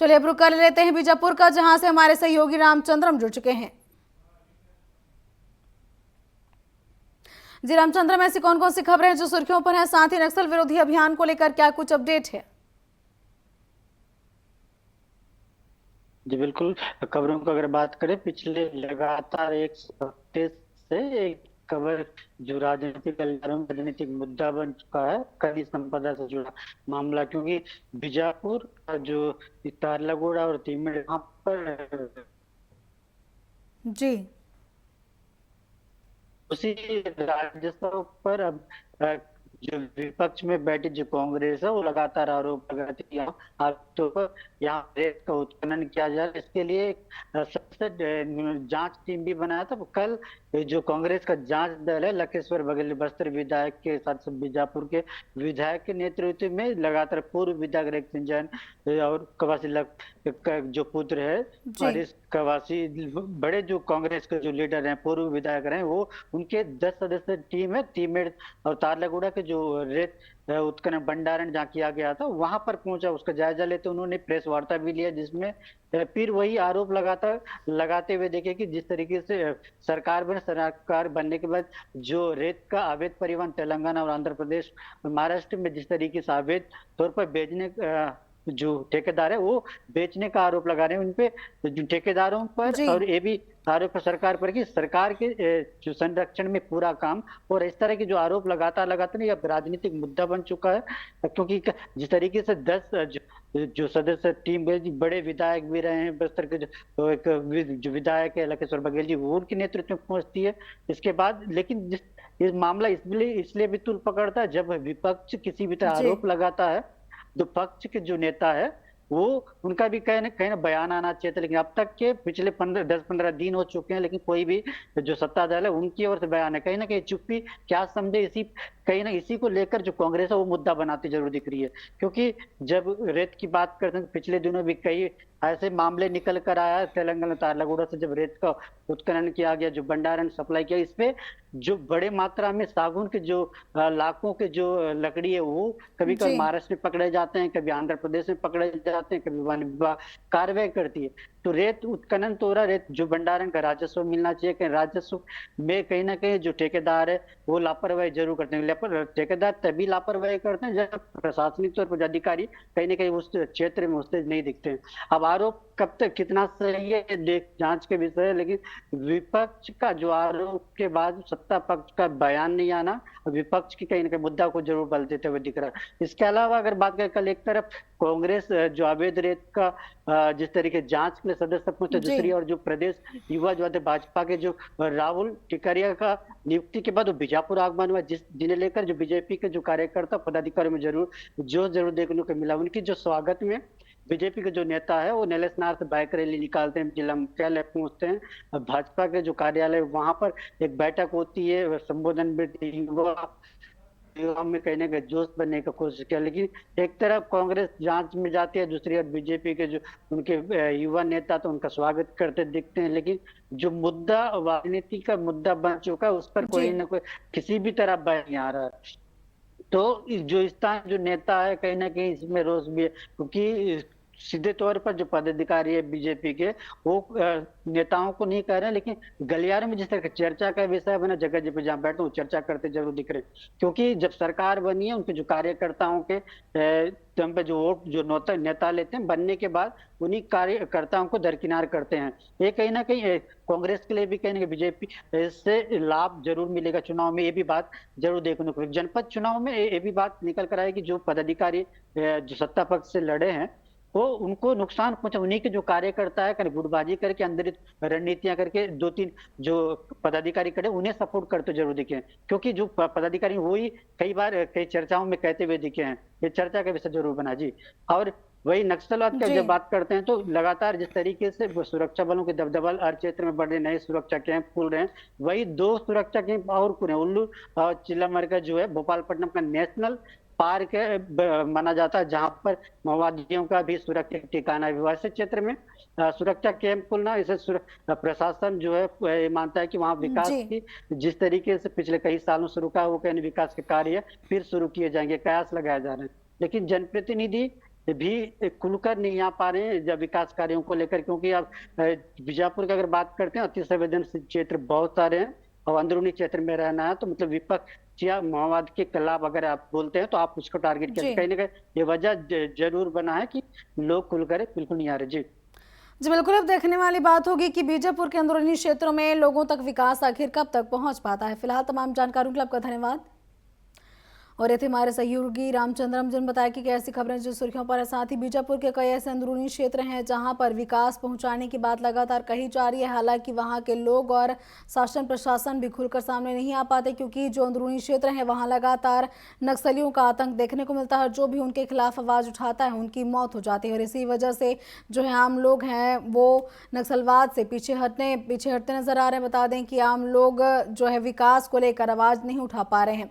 चलिए अब रुक कर लेते हैं बीजापुर का, जहां से हमारे सहयोगी रामचंद्रम जुड़ चुके हैं। जी रामचंद्रम, ऐसी कौन कौन सी खबरें हैं जो सुर्खियों पर हैं, साथ ही नक्सल विरोधी अभियान को लेकर क्या कुछ अपडेट है? जी बिल्कुल। खबरों की अगर बात करें, पिछले लगातार एक हफ्ते से एक खबर जो राजनीतिक मुद्दा बन चुका है, खनिज संपदा से जुड़ा मामला। क्योंकि बीजापुर का जो तारलागोड़ा और तीमेड़, वहां पर जी उसी राजस्व पर अब जो विपक्ष में बैठी जो कांग्रेस है, वो लगातार आरोप लगाती है आरोपों पर। यहाँ रेत का उत्खनन किया जाए, इसके लिए एक सबसे जांच टीम भी बनाया था। कल जो कांग्रेस का जांच दल है, लखेश्वर बघेल बस्तर विधायक के साथ बीजापुर के विधायक के नेतृत्व में, लगातार पूर्व विधायक रेख सिंह जैन और कवासी जो पुत्र है जी हरीश कवासी, बड़े जो कांग्रेस के जो लीडर हैं, पूर्व विधायक रहे, वो उनके 10 सदस्य टीम है। तीमेड़ और तारलागुड़ा के जो रेत उत्खनन भंडारण जहाँ किया गया था, वहां पर पहुंचा, उसका जायजा लेते उन्होंने प्रेस वार्ता भी लिया, जिसमें फिर वही आरोप लगाते हुए देखे कि जिस तरीके से सरकार बनने के बाद जो रेत का अवैध परिवहन तेलंगाना और आंध्र प्रदेश और महाराष्ट्र में जिस तरीके से अवैध तौर पर भेजने जो ठेकेदार है वो बेचने का आरोप लगा रहे हैं उनपे, जो ठेकेदारों पर। जी और ये भी आरोप है सरकार पर कि सरकार के जो संरक्षण में पूरा काम, और इस तरह के जो आरोप लगातार नहीं, अब राजनीतिक मुद्दा बन चुका है। क्योंकि जिस तरीके से 10 जो सदस्य टीम बड़े विधायक भी रहे हैं बस्तर के, जो विधायक है लखेश्वर बघेल जी, वो उनके नेतृत्व में पहुंचती है इसके बाद। लेकिन ये मामला इसलिए भी तुल पकड़ता है जब विपक्ष किसी भी तरह जी आरोप लगाता है, जो पक्ष के जो नेता है वो, उनका भी कहीं ना बयान आना चाहिए था। लेकिन अब तक के पिछले 10-15 दिन हो चुके हैं, लेकिन कोई भी जो सत्ता दल है उनकी ओर से बयान है, कहीं ना कहीं चुप्पी क्या समझे, कहीं ना इसी को लेकर जो कांग्रेस है वो मुद्दा बनाती जरूर दिख रही है। क्योंकि जब रेत की बात करते हैं, पिछले दिनों भी कई ऐसे मामले निकल कर आया है तेलंगाना तारलागुड़ा से, जब रेत का उत्खनन किया गया, जो भंडारण सप्लाई किया, इसपे जो बड़े मात्रा में सागौन के जो लाखों के जो लकड़ी है, वो कभी कभी जी महाराष्ट्र में पकड़े जाते हैं, कभी आंध्र प्रदेश में पकड़े जाते हैं, कभी वन विभाग कार्रवाई करती है। तो रेत उत्खनन तो हो रहा, रेत जो भंडारण का राजस्व मिलना चाहिए, कहीं राजस्व में कहीं ना कहीं जो ठेकेदार है वो लापरवाही जरूर करते हैं। ठेकेदार तभी लापरवाही करते हैं जब प्रशासनिक तौर पर अधिकारी कहीं ना कहीं उस क्षेत्र में उससे नहीं दिखते हैं। अब आरोप कब तक कितना सही है देख जांच के विषय है, लेकिन विपक्ष का जो आरोप के बाद सत्ता पक्ष का बयान नहीं आना, और विपक्ष की कहीं ना कहीं मुद्दा को जरूर बल देते हुए दिख रहा है। इसके अलावा अगर बात करें, कल एक तरफ कांग्रेस जो अवैध रेत का जिस तरीके जांच के लिए सदस्य पहुंचे, जी दूसरी और जो प्रदेश युवा जो थे भाजपा के जो राहुल टिकरिया का नियुक्ति के बाद वो बीजापुर आगमन हुआ, जिन्हें लेकर जो बीजेपी के जो कार्यकर्ता पदाधिकारियों में जरूर देखने को मिला। उनकी जो स्वागत में बीजेपी के जो नेता है वो नेलेसनार से बाइक रैली निकालते हैं, जिला मुख्यालय पहुंचते हैं, भाजपा के जो कार्यालय वहां पर एक बैठक होती है, संबोधन में युवा में कहीं ना कहीं जोश बनने का कोशिश किया। लेकिन एक तरफ कांग्रेस जांच में जाती है, दूसरी ओर बीजेपी के जो उनके युवा नेता तो उनका स्वागत करते दिखते हैं। लेकिन जो मुद्दा राजनीति का मुद्दा बन चुका है, उस पर जी कोई ना कोई किसी भी तरह बयान नहीं आ रहा है। तो जो स्थान जो नेता है, कहीं ना कहीं इसमें रोष भी है। क्योंकि सीधे तौर पर जो पदाधिकारी है बीजेपी के, वो नेताओं को नहीं कह रहे हैं, लेकिन गलियारे में जिस तरह की चर्चा का विषय बना, जगह जगह जहाँ बैठे वो चर्चा करते जरूर दिख रहे हैं। क्योंकि जब सरकार बनी है, उनके जो कार्यकर्ताओं के दम पे जो वोट जो नेता लेते हैं, बनने के बाद उन्हीं कार्यकर्ताओं को दरकिनार करते हैं। ये कहीं ना कहीं कांग्रेस के लिए भी कहीं ना कहीं बीजेपी से लाभ जरूर मिलेगा चुनाव में, ये भी बात जरूर देखने को। जनपद चुनाव में ये भी बात निकल कर आएगी, जो पदाधिकारी जो सत्ता पक्ष से लड़े हैं वो उनको नुकसान पहुंचा, उन्हीं के जो कार्यकर्ता है कहीं गुटबाजी करके अंदर रणनीतियां करके 2-3 जो पदाधिकारी खड़े उन्हें सपोर्ट करते जरूर दिखे हैं। क्योंकि जो पदाधिकारी वही कई बार कई चर्चाओं में कहते हुए दिखे हैं, ये चर्चा का विषय जरूर बना जी। और वही नक्सलवाद का जी जब बात करते हैं, तो लगातार जिस तरीके से सुरक्षा बलों के दबदबा हर क्षेत्र में बढ़ रहे, नए सुरक्षा कैंप खुल रहे हैं, वही 2 सुरक्षा कैंप और खुले। उल्लू और चिल्लामर का जो है भोपालपट्टनम का नेशनल पार्क है, माना जाता है, जहां पर माओवादियों का भी सुरक्षित ठिकाना है। वैसे क्षेत्र में सुरक्षा कैंप खुलना, इसे प्रशासन जो है मानता है कि वहां विकास जी की जिस तरीके से पिछले कई सालों से रुका, वो कहीं विकास के कार्य फिर शुरू किए जाएंगे, कयास लगाए जा रहे हैं। लेकिन जनप्रतिनिधि भी खुलकर नहीं आ पा रहे हैं जब विकास कार्यों को लेकर, क्योंकि अब बीजापुर की अगर बात करते हैं, अति संवेदनशील क्षेत्र बहुत सारे हैं और अंदरूनी क्षेत्र में रहना है, तो मतलब विपक्ष या माओवाद के खिलाफ अगर आप बोलते हैं तो आप उसको टारगेट जी। करते, कहीं ना कहीं ये वजह जरूर बना है कि लोग खुलकर बिल्कुल नहीं आ रहे। जी जी बिल्कुल, अब देखने वाली बात होगी कि बीजापुर के अंदरूनी क्षेत्रों में लोगों तक विकास आखिर कब तक पहुंच पाता है। फिलहाल तमाम जानकारियों के लिए आपका धन्यवाद। और ये थे हमारे सहयोगी रामचंद्रम, जिन बताया कि ऐसी खबरें जो सुर्खियों पर है। साथ ही बीजापुर के कई ऐसे अंदरूनी क्षेत्र हैं जहां पर विकास पहुंचाने की बात लगातार कही जा रही है। हालांकि वहां के लोग और शासन प्रशासन भी खुलकर सामने नहीं आ पाते, क्योंकि जो अंदरूनी क्षेत्र हैं वहां लगातार नक्सलियों का आतंक देखने को मिलता है। जो भी उनके खिलाफ आवाज उठाता है उनकी मौत हो जाती है। और इसी वजह से जो है आम लोग हैं वो नक्सलवाद से पीछे हटते नजर आ रहे हैं। बता दें कि आम लोग जो है विकास को लेकर आवाज नहीं उठा पा रहे हैं।